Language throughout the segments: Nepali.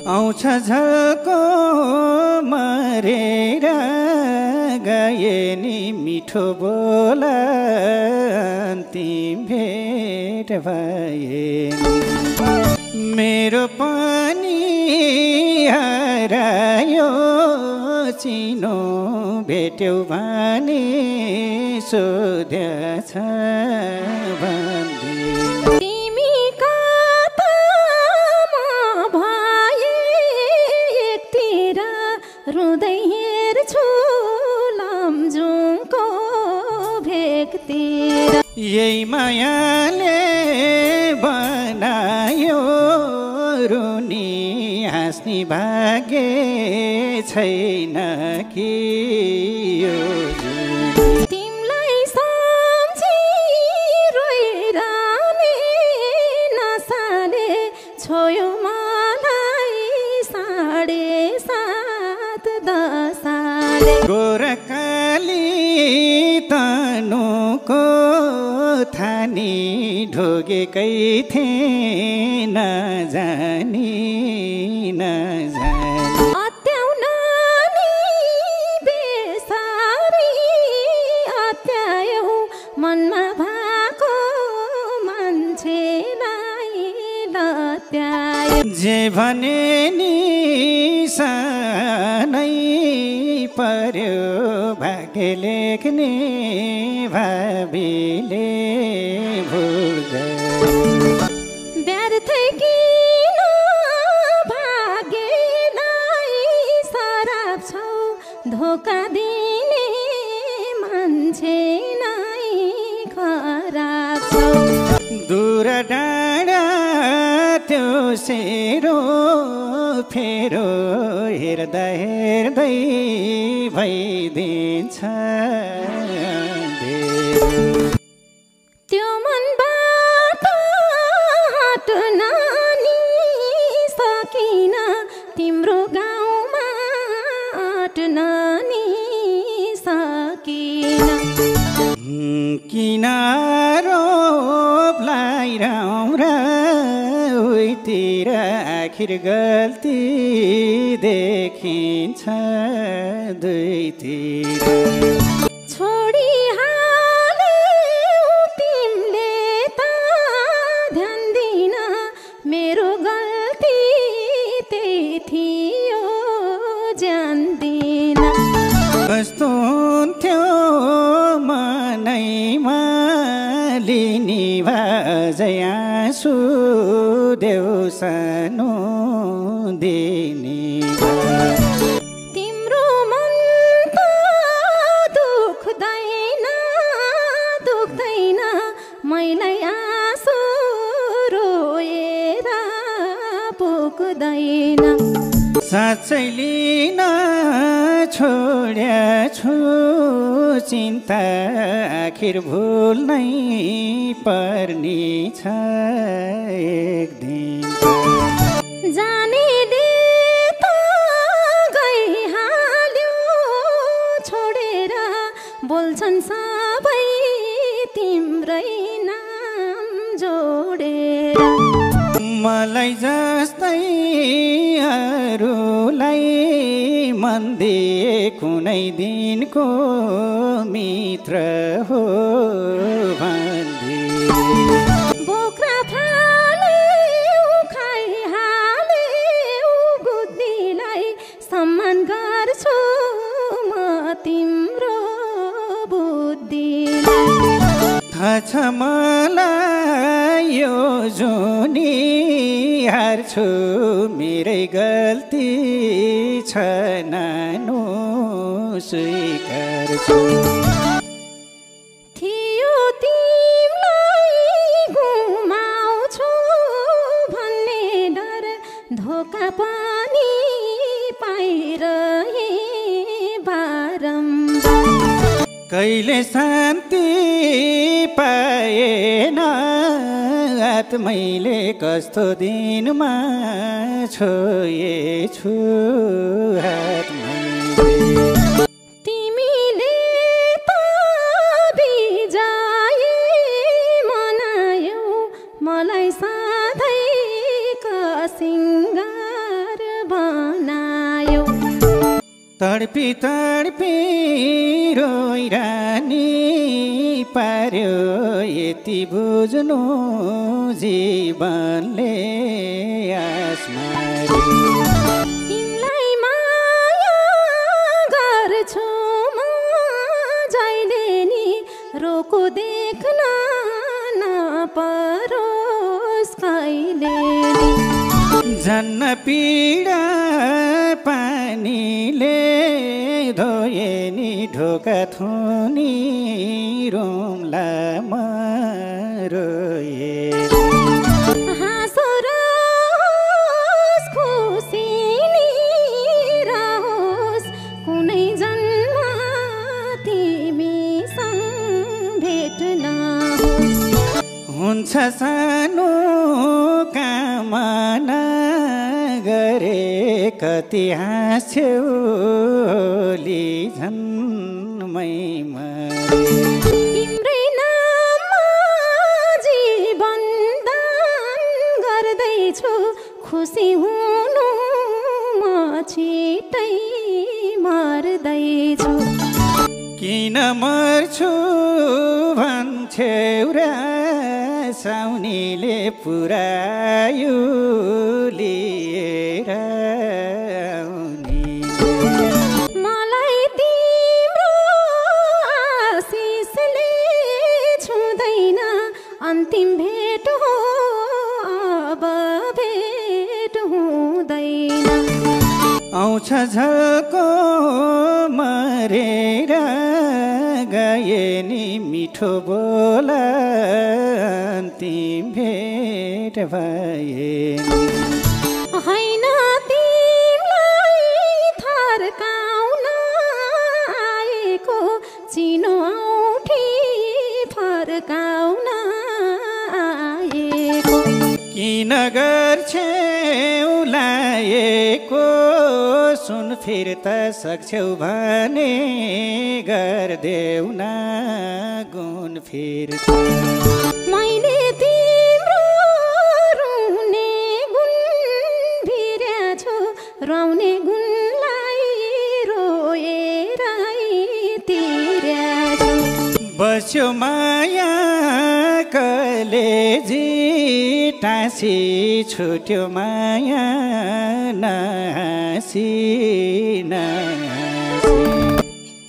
आउँछ झल्को मरेर गए नि मिठो बोल अन्तिम भेट भए मेरो पनि हरायो चिनो भेट्यौ भने सोध्यछ भन्दिन तिमी कतामा भए एकतिर रुँदै हेर्छु लमजुङको भेकतिर यही मायाले बनायो रुनी हाँस्ने भाग्य छैन कि यो तिमीलाई सम्झी रोइरहने नसाले छोयो मलाई 7.5 दशाले गोरकाली तनुको थानी ढोगेकै थिए नजानी अत्याउन नि बेसारी अत्यायौ मनमा भएको मान्छेलाई लत्यायो जे भने नि सानै पर्यो भाग्य लेख्ने भावीले भुल व्यर्थै किन भाग्यलाई सराप छौ धोका दिने मान्छे नै खराब छौ दूर डाँडा त्यो सेरो फेरो हेर्दा हेर्दै भइदिन्छ त्यो मनबाट हट्न नि सकिन तिम्रो गाउँमा हट्न नि सकिन किन रोपलाई राउरा उहीतिर आखिर गल्ती देखिन्छ दुईतिर छोडिहाल्यौ तिमीले त ध्यान दिन मेरो गल्ती त्यही थियो जान्दिन कस्तो हुन्थ्यो मनैमा लिनी भजै आँसु देउसानो दिनी तिम्रो मन त दुख्दैन मैलाई आँसु रोएर पुग्दैन साँच्चै लिन छोड्या छु चिन्ता आखिर भुल नै पर्ने छ एक दिन जानेले त गइहाल्यो छोडेर बोल्छन् सबै तिम्रै नाम जोडेर मलाई जस्तै अरूलाई मन दिए कुनै दिनको मित्र हो भन्दिए बोक्रा फाल्यौ खाइहाल्यौ बुद्धिलाई सम्मान गर्छु म तिम्रो बुद्धिलाई थाहा छ मलाई यो जुनी हार्छु मेरै गल्ती छ नानो स्वीकार्छु थियो तिमीलाई गुमाउँछु भन्ने डर धोका पनि पाइरहे बारम्बार कहिले शान्ति पाएन आत्मैले कस्तो दिनमा छोएछु हातमै तिमीले त बिजाए मनायौ मलाई सधैँका सिङ्गार आयो तडपी तडपी रोइरानी पार्यो यति बुझ्नु जीवनले आस मार्यो तिमीलाई माया गर्छु म जहिले नि रोको देख्न नपरोस् कहिले जन्न पीडा पानीले धोए नि ढोका थुनी रोमला मरोए हाँसो रहोस् खुसी नि रहोस् कुनै जन्म तिमीसँग भेट नहोस् हुन्छ सानो कामना गरे कति हाँस्यौ झन्मै मरे तिम्रै नाममा जीवन दान गर्दैछु खुसी हुनु म छिटै मर्दैछु किन मर्छु भन्छौ र साउनीले पुरायो लिएर मलाई तिम्रो आशिषले छुँदैन अन्तिम भेट हो अब भेट हुँदैन आउँछ झल्को मरेर गए नि मिठो बोला अन्तिम भेट भए होइन तिमीलाई थर्काउन आएको चिनो औठी फर्काउन आएको किन गर्छौ लाएको सुन फिर्ता सक्छौ भने गर्देऊ न गुण फिर्ता मैले तिम्रो रुने गुण भिर्याछु रुने गुणलाई रोएरै तिर्याछु बस्यो माया कलेजी टाँसी छुट्यो माया नासी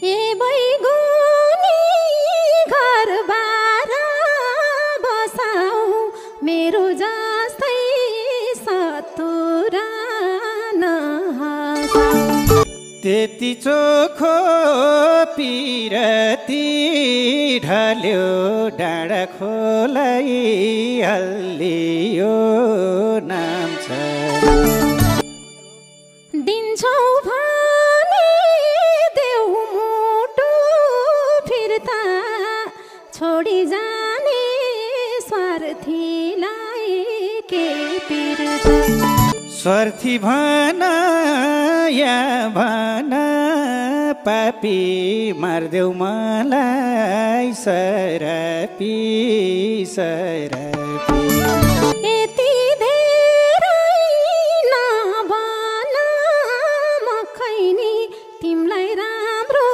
ए बैगुनी घरबार बसाऊ मेरो जस्तै सतुरा नहाँसाऊ त्यति चोखो पिरती ढल्यो डाँडा खोलाई हल्लियो नाम छ दिन्छौ भने देऊ मुटु फिर्ता छोडी जाने स्वार्थीलाई के पिर्ता स्वार्थी भन या भन पापी मार्देऊ मलाई सरापी सरापी यति धेरै नभन मखैनी तिमीलाई राम्रो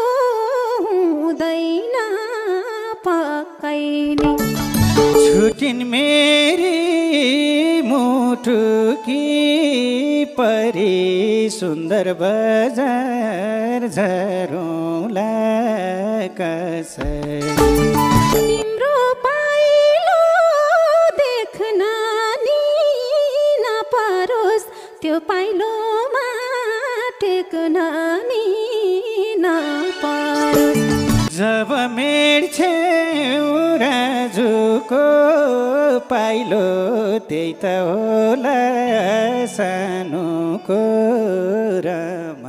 हुँदैन पक्कै नि छुटिन् मेरी मुटुकी परी सुन्दर बजार झरौँला कसरी तिम्रो पाइलो देख्न नि नपरोस् त्यो पाइलोमा टेक्न नि नपरोस् जब मेड्छौ राजुको पाइलो त्यही त होला सानोको रमा